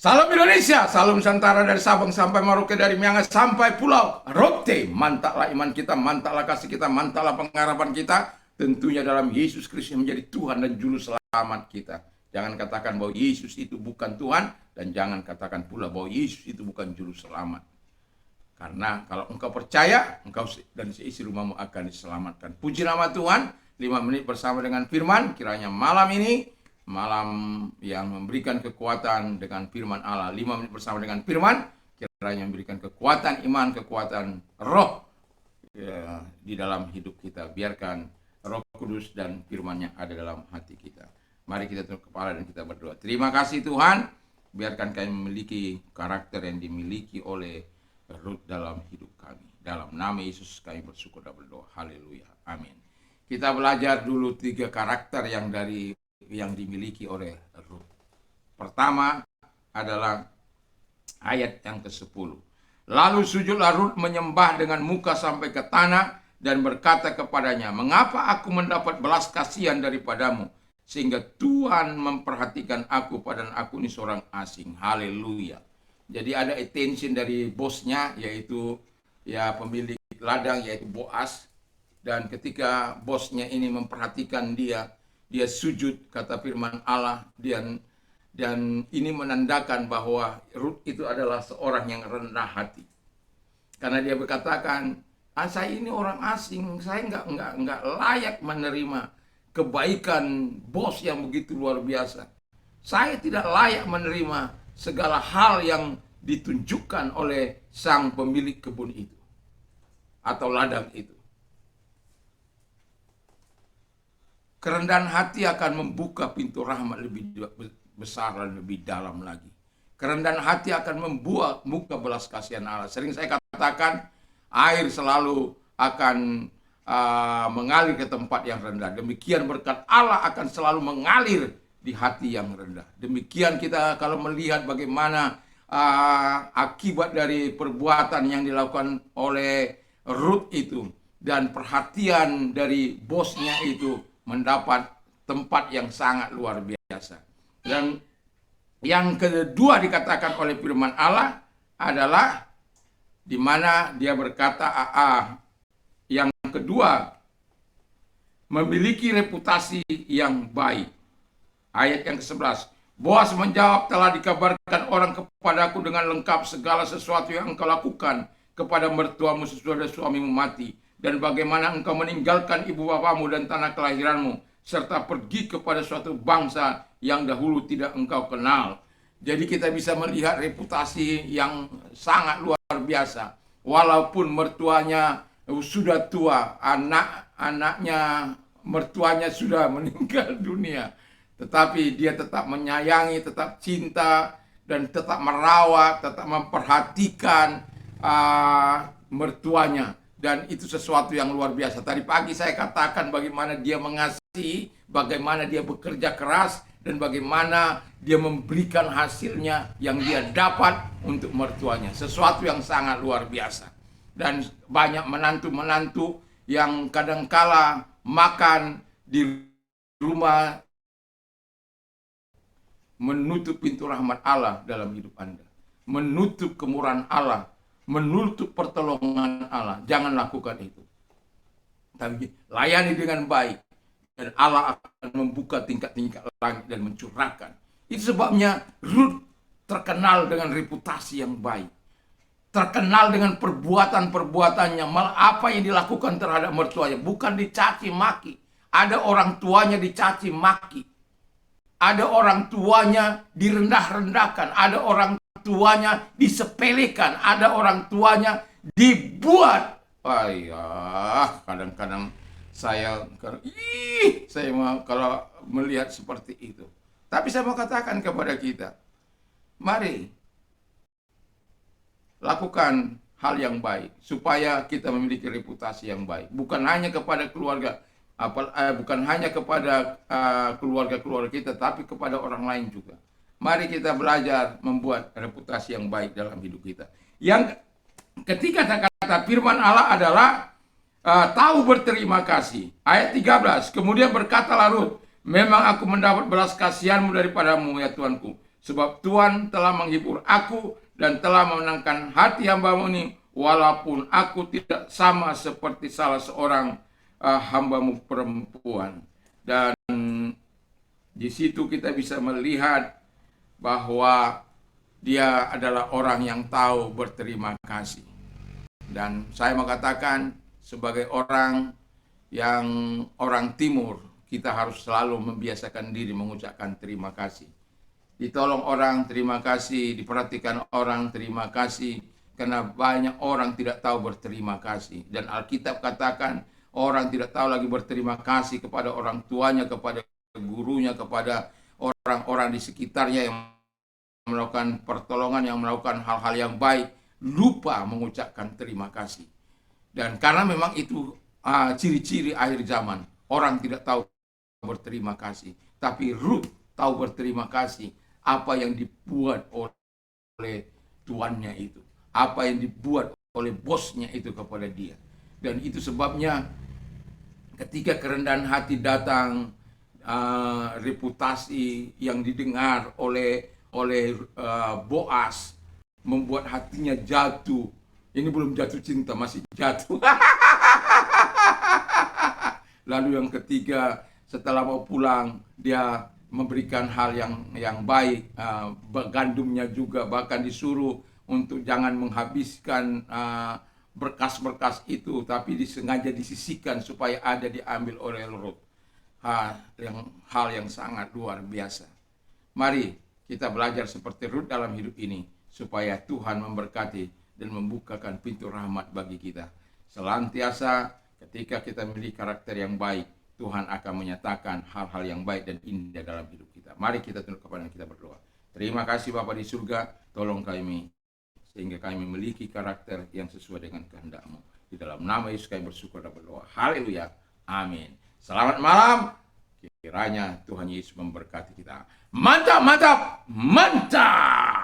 Salam Indonesia, salam Nusantara dari Sabang sampai Merauke, dari Miangas sampai Pulau Rote. Mantaplah iman kita, mantaplah kasih kita, mantaplah pengharapan kita. Tentunya dalam Yesus Kristus menjadi Tuhan dan Juru Selamat kita. Jangan katakan bahwa Yesus itu bukan Tuhan, dan jangan katakan pula bahwa Yesus itu bukan Juru Selamat. Karena kalau engkau percaya, engkau dan seisi rumahmu akan diselamatkan. Puji nama Tuhan, 5 menit bersama dengan firman, kiranya malam ini malam yang memberikan kekuatan dengan firman Allah. 5 menit bersama dengan firman, kiranya memberikan kekuatan iman, kekuatan roh ya, di dalam hidup kita. Biarkan Roh Kudus dan firman-Nya ada dalam hati kita. Mari kita tunduk kepala dan kita berdoa. Terima kasih Tuhan, biarkan kami memiliki karakter yang dimiliki oleh Ruth dalam hidup kami. Dalam nama Yesus kami bersyukur dan berdoa. Haleluya. Amin. Kita belajar dulu 3 karakter yang dimiliki oleh Ruth. Pertama adalah ayat yang ke-10. Lalu sujudlah Ruth menyembah dengan muka sampai ke tanah dan berkata kepadanya, "Mengapa aku mendapat belas kasihan daripadamu, sehingga Tuhan memperhatikan aku, padahal aku ini seorang asing." Haleluya. Jadi ada attention dari bosnya, yaitu ya pemilik ladang, yaitu Boas. Dan ketika bosnya ini memperhatikan dia sujud, kata firman Allah, dan ini menandakan bahwa Ruth itu adalah seorang yang rendah hati. Karena dia berkatakan, saya ini orang asing, saya nggak layak menerima kebaikan bos yang begitu luar biasa. Saya tidak layak menerima segala hal yang ditunjukkan oleh sang pemilik kebun itu atau ladang itu. Kerendahan hati akan membuka pintu rahmat lebih besar dan lebih dalam lagi. Kerendahan hati akan membuat muka belas kasihan Allah. Sering saya katakan, air selalu akan mengalir ke tempat yang rendah. Demikian berkat Allah akan selalu mengalir di hati yang rendah. Demikian kita kalau melihat bagaimana akibat dari perbuatan yang dilakukan oleh Ruth itu, dan perhatian dari bosnya itu mendapat tempat yang sangat luar biasa. Dan yang kedua dikatakan oleh firman Allah adalah di mana dia berkata, yang kedua memiliki reputasi yang baik. Ayat yang ke-11. Boas menjawab, "Telah dikabarkan orang kepadaku dengan lengkap segala sesuatu yang engkau lakukan kepada mertuamu sesudah suamimu mati, dan bagaimana engkau meninggalkan ibu bapamu dan tanah kelahiranmu, serta pergi kepada suatu bangsa yang dahulu tidak engkau kenal." Jadi kita bisa melihat reputasi yang sangat luar biasa. Walaupun mertuanya sudah tua, anaknya mertuanya sudah meninggal dunia, tetapi dia tetap menyayangi, tetap cinta, dan tetap merawat, tetap memperhatikan mertuanya. Dan itu sesuatu yang luar biasa. Tadi pagi saya katakan bagaimana dia mengasihi, bagaimana dia bekerja keras, dan bagaimana dia memberikan hasilnya yang dia dapat untuk mertuanya. Sesuatu yang sangat luar biasa. Dan banyak menantu-menantu yang kadangkala makan di rumah, menutup pintu rahmat Allah dalam hidup Anda, menutup kemurahan Allah, menutup pertolongan Allah. Jangan lakukan itu. Tapi layani dengan baik, dan Allah akan membuka tingkat-tingkat langit dan mencurahkan. Itu sebabnya Ruth terkenal dengan reputasi yang baik, terkenal dengan perbuatan-perbuatannya. Malah apa yang dilakukan terhadap mertuanya bukan dicaci maki. Ada orang tuanya dicaci maki, ada orang tuanya direndah-rendahkan, ada orang tuanya disepelekan, ada orang tuanya dibuat. Kadang-kadang saya kalau melihat seperti itu. Tapi saya mau katakan kepada kita, mari lakukan hal yang baik supaya kita memiliki reputasi yang baik. Bukan hanya kepada keluarga, bukan hanya kepada keluarga-keluarga kita, tapi kepada orang lain juga. Mari kita belajar membuat reputasi yang baik dalam hidup kita. Yang ketiga kata firman Allah adalah tahu berterima kasih. Ayat 13. Kemudian berkatalah Ruth, "Memang aku mendapat belas kasihanmu daripadamu, ya Tuanku, Sebab Tuhan telah menghibur aku dan telah memenangkan hati hamba-Mu ini, walaupun aku tidak sama seperti salah seorang hamba-Mu perempuan. Dan di situ kita bisa melihat bahwa dia adalah orang yang tahu berterima kasih. Dan saya mengatakan sebagai orang yang orang timur, kita harus selalu membiasakan diri mengucapkan terima kasih. Ditolong orang, terima kasih. Diperhatikan orang, terima kasih. Karena banyak orang tidak tahu berterima kasih. Dan Alkitab katakan orang tidak tahu lagi berterima kasih kepada orang tuanya, kepada gurunya, kepada orang-orang di sekitarnya yang melakukan pertolongan, yang melakukan hal-hal yang baik, lupa mengucapkan terima kasih. Dan karena memang itu ciri-ciri akhir zaman, orang tidak tahu berterima kasih. Tapi Ruth tahu berterima kasih apa yang dibuat oleh tuannya itu, apa yang dibuat oleh bosnya itu kepada dia. Dan itu sebabnya ketika kerendahan hati datang, reputasi yang didengar oleh Boas membuat hatinya jatuh. Ini belum jatuh cinta, masih jatuh. Lalu yang ketiga, setelah mau pulang, dia memberikan hal yang baik. Gandumnya juga bahkan disuruh untuk jangan menghabiskan berkas-berkas itu, tapi disengaja disisihkan supaya ada diambil oleh Ruth. Hal yang sangat luar biasa. Mari kita belajar seperti Ruth dalam hidup ini, supaya Tuhan memberkati dan membukakan pintu rahmat bagi kita. Selantiasa ketika kita memiliki karakter yang baik, Tuhan akan menyatakan hal-hal yang baik dan indah dalam hidup kita. Mari kita tunduk kepada kita berdoa. Terima kasih Bapa di surga, tolong kami sehingga kami memiliki karakter yang sesuai dengan kehendak-Mu. Di dalam nama Yesus kami bersyukur dan berdoa. Haleluya. Amin. Selamat malam. Kiranya Tuhan Yesus memberkati kita. Mantap, mantap, mantap.